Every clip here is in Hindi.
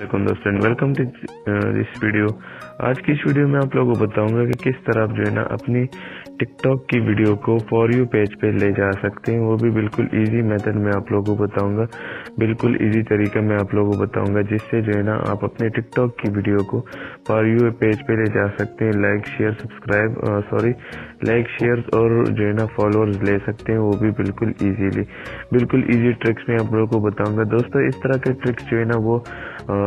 दोस्तों वेलकम टू दिस वीडियो। आज की इस वीडियो में आप लोगों को बताऊंगा कि किस तरह आप जो है ना अपनी टिकटॉक की वीडियो को फॉर यू पेज पे ले जा सकते हैं। वो भी बिल्कुल इजी मेथड में आप लोगों को बताऊंगा, बिल्कुल इजी तरीका मैं आप लोगों को बताऊंगा जिससे जो है ना आप अपने टिकटॉक की वीडियो को फॉर यू पेज पे ले जा सकते हैं। लाइक शेयर और जो है ना फॉलोअर्स ले सकते हैं, वो भी बिल्कुल इजी ट्रिक्स में आप लोगों को बताऊंगा। दोस्तों इस तरह के ट्रिक्स जो है ना वो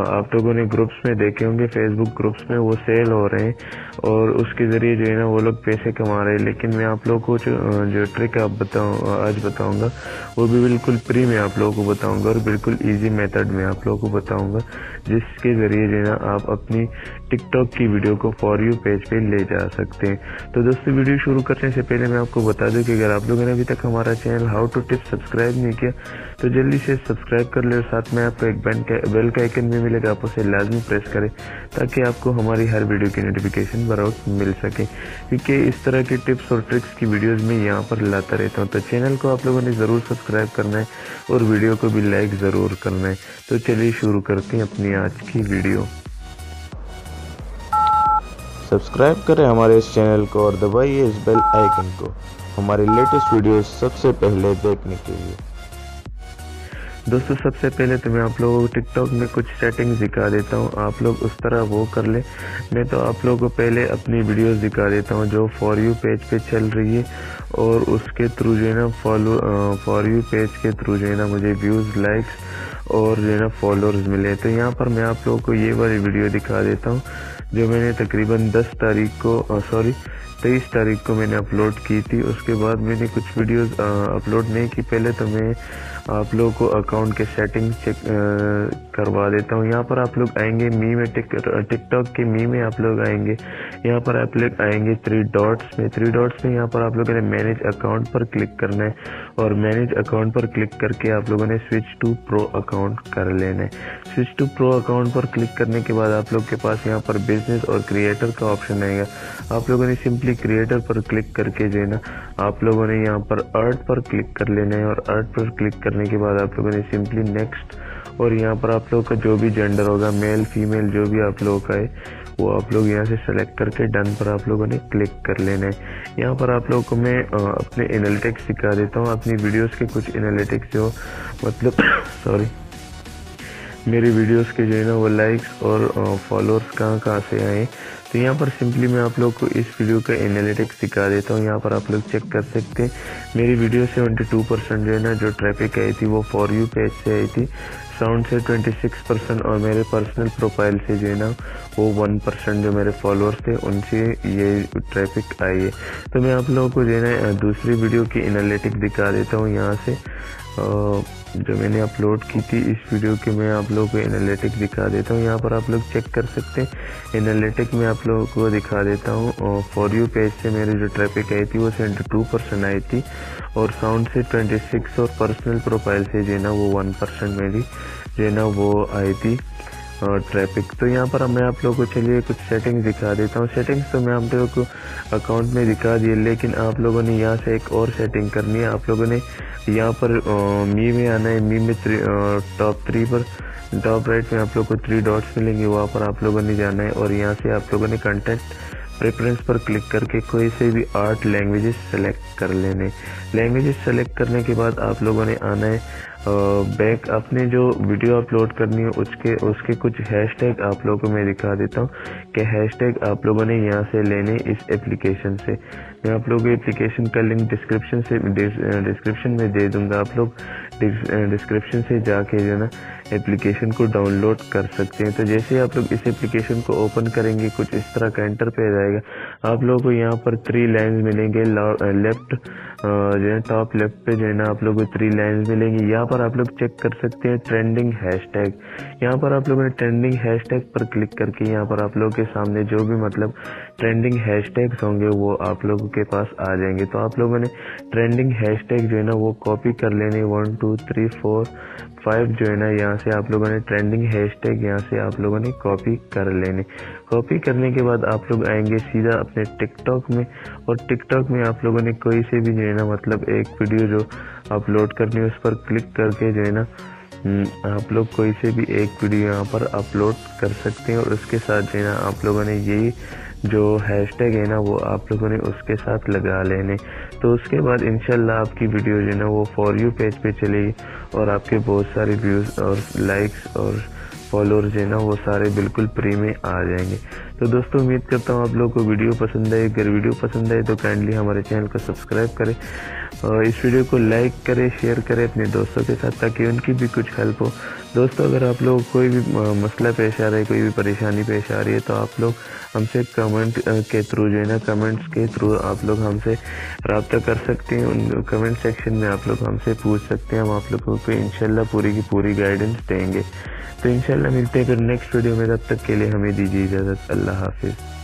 आप लोगों ने ग्रुप्स में देखे होंगे, फेसबुक ग्रुप्स में वो सेल हो रहे हैं और उसके जरिए जो है ना वो लोग पैसे कमा रहे हैं। लेकिन मैं आप लोगों को जो ट्रिक आज बताऊंगा वो भी बिल्कुल फ्री में आप लोगों को बताऊंगा और बिल्कुल इजी मेथड में आप लोगों को बताऊंगा जिसके जरिए जो है ना आप अपनी टिकटॉक की वीडियो को फॉर यू पेज पे ले जा सकते हैं। तो दोस्तों वीडियो शुरू करने से पहले मैं आपको बता दूं कि अगर आप लोगों ने अभी तक हमारा channel how to tips subscribe नहीं किया तो जल्दी से सब्सक्राइब कर ले और साथ में आपको एक बेल का आइकन भी मिलेगा, आप उसे लाजमी प्रेस करें ताकि आपको हमारी हर वीडियो की नोटिफिकेशन बराबर मिल सके, क्योंकि इस तरह की टिप्स और ट्रिक्स की वीडियोस में यहाँ पर लाता रहता हूँ। तो चैनल को आप लोगों ने ज़रूर सब्सक्राइब करना है और वीडियो को भी लाइक ज़रूर करना है। तो चलिए शुरू करते हैं अपनी आज की वीडियो। सब्सक्राइब करें हमारे इस चैनल को और दबाइए इस बेल आइकन को हमारी लेटेस्ट वीडियो सबसे पहले देखने के लिए। दोस्तों सबसे पहले तो मैं आप लोगों को टिकटॉक में कुछ सेटिंग्स दिखा देता हूँ, आप लोग उस तरह वो कर ले। मैं तो आप लोगों को पहले अपनी वीडियोस दिखा देता हूँ जो फॉर यू पेज पे चल रही है और उसके थ्रू जो है ना फॉर यू पेज के थ्रू जो है ना मुझे व्यूज़, लाइक्स और जो है ना फॉलोअर्स मिले। तो यहाँ पर मैं आप लोगों को ये वाली वीडियो दिखा देता हूँ जो मैंने तकरीबन 23 तारीख को मैंने अपलोड की थी। उसके बाद मैंने कुछ वीडियोस अपलोड नहीं की। पहले तो मैं आप लोगों को अकाउंट के सेटिंग्स चेक करवा देता हूँ। यहाँ पर आप लोग आएंगे मी में, टिकटॉक के मी में आप लोग आएंगे। यहाँ पर आप लोग आएंगे थ्री डॉट्स में यहाँ पर आप लोगों ने मैनेज अकाउंट पर क्लिक करना है और मैनेज अकाउंट पर क्लिक करके आप लोगों ने स्विच टू प्रो अकाउंट कर लेना है। स्विच टू प्रो अकाउंट पर क्लिक करने के बाद आप लोग के पास यहाँ पर बिजनेस और क्रिएटर का ऑप्शन आएगा। आप लोगों ने सिंपली क्रिएटर पर क्लिक करके जो है ना आप लोगों ने यहाँ पर अर्ट पर क्लिक कर लेना है और अर्ट पर क्लिक करने के बाद आप लोगों ने सिंपली नेक्स्ट और यहाँ पर आप लोगों का जो भी जेंडर होगा, मेल फीमेल जो भी आप लोगों का है वो आप लोग यहाँ से सेलेक्ट करके डन पर आप लोगों ने क्लिक कर लेना है। यहाँ पर आप लोगों को मैं अपने एनालिटिक्स दिखा देता हूँ, अपनी वीडियोस के कुछ एनालिटिक्स जो मतलब मेरी वीडियोस के जो है ना वो लाइक्स और फॉलोअर्स कहाँ से आए। तो यहाँ पर सिंपली मैं आप लोग को इस वीडियो का एनालिटिक्स दिखा देता हूँ। यहाँ पर आप लोग चेक कर सकते हैं मेरी वीडियो 72% जो है ना जो ट्रैफिक आई थी वो फॉर यू पेज से आई थी, साउंड से 26% और मेरे पर्सनल प्रोफाइल से जो है ना वो 1% जो मेरे फॉलोअर्स थे उनसे ये ट्रैफिक आई है। तो मैं आप लोगों को जो है ना दूसरी वीडियो की एनालिटिक्स दिखा देता हूँ। यहाँ से जो मैंने अपलोड की थी इस वीडियो के मैं आप लोगों को एनालिटिक दिखा देता हूँ। यहाँ पर आप लोग चेक कर सकते हैं एनालिटिक में आप लोगों को दिखा देता हूँ। फॉर यू पेज से मेरी जो ट्रैफिक आई थी वो 72% आई थी और साउंड से 26 और पर्सनल प्रोफाइल से जो है ना वो 1% मेरी जो है ना वो आई थी ट्रैफिक। तो यहाँ पर मैं आप लोगों को चलिए कुछ सेटिंग्स दिखा देता हूँ। सेटिंग्स तो मैं आप लोगों को अकाउंट में दिखा दिए, लेकिन आप लोगों ने यहाँ से एक और सेटिंग करनी है। आप लोगों ने यहाँ पर मी में आना है। मी में टॉप राइट में आप लोगों को 3 डॉट्स मिलेंगे, वहाँ पर आप लोगों ने जाना है और यहाँ से आप लोगों ने कंटेंट प्रेफरेंस पर क्लिक करके कोई से भी 8 लैंग्वेजेस सेलेक्ट कर लेने। लैंग्वेजेस सेलेक्ट करने के बाद आप लोगों ने आना है बैक। अपने जो वीडियो अपलोड करनी है उसके कुछ हैशटैग आप लोगों को मैं दिखा देता हूँ कि हैशटैग आप लोगों ने यहाँ से लेने इस एप्लीकेशन से। मैं आप लोगों को एप्लीकेशन का लिंक डिस्क्रिप्शन में दे दूंगा। आप लोग डिस्क्रिप्शन से जाके जो है ना एप्लीकेशन को डाउनलोड कर सकते हैं। तो जैसे आप लोग इस एप्लीकेशन को ओपन करेंगे कुछ इस तरह का इंटरफेस आएगा। आप लोगों को यहाँ पर 3 लाइन्स मिलेंगे लेफ्ट जो है टॉप लेफ्ट पे जो है ना आप लोगों को 3 लाइन्स मिलेंगी। यहाँ पर आप लोग चेक कर सकते हैं ट्रेंडिंग हैशटैग। यहाँ पर आप लोगों ने ट्रेंडिंग हैशटैग पर क्लिक करके यहाँ पर आप लोगों के सामने जो भी मतलब ट्रेंडिंग हैशटैग्स होंगे वो आप लोगों के पास आ जाएंगे। तो आप लोगों ने ट्रेंडिंग हैशटैग जो है ना वो कॉपी कर लेने 1 2 3 4 5 जो है ना यहाँ से आप लोगों ने ट्रेंडिंग हैशटैग यहाँ से आप लोगों ने कॉपी कर लेने। कॉपी करने के बाद आप लोग आएंगे सीधा अपने टिकटॉक में और टिकटॉक में आप लोगों ने कोई से भी जो है ना मतलब एक वीडियो जो अपलोड करनी है उस पर क्लिक करके जो है ना आप लोग कोई से भी एक वीडियो यहाँ पर अपलोड कर सकते हैं और उसके साथ जो है ना आप लोगों ने यही जो हैशटैग है ना वो आप लोगों ने उसके साथ लगा लेने। तो उसके बाद इंशाल्लाह आपकी वीडियो जो है ना वो फॉर यू पेज पे चलेगी और आपके बहुत सारे व्यूज़ और लाइक्स और फॉलोअर्स जो है ना वो सारे बिल्कुल फ्री में आ जाएंगे। तो दोस्तों उम्मीद करता हूँ आप लोगों को वीडियो पसंद आए। अगर वीडियो पसंद आए तो काइंडली हमारे चैनल को सब्सक्राइब करें और इस वीडियो को लाइक करें, शेयर करें अपने दोस्तों के साथ ताकि उनकी भी कुछ हेल्प हो। दोस्तों अगर आप लोग कोई भी मसला पेश आ रहा है, कोई भी परेशानी पेश आ रही है तो आप लोग हमसे कमेंट के थ्रू जो है ना कमेंट्स के थ्रू आप लोग हमसे रब्ता कर सकते हैं। उन कमेंट सेक्शन में आप लोग हमसे पूछ सकते हैं, हम आप लोगों को इंशाल्लाह पूरी की पूरी गाइडेंस देंगे। तो इंशाल्लाह मिलते हैं फिर नेक्स्ट वीडियो में, तब तक के लिए हमें दीजिए इजाज़त। अल्लाह हाफिज़।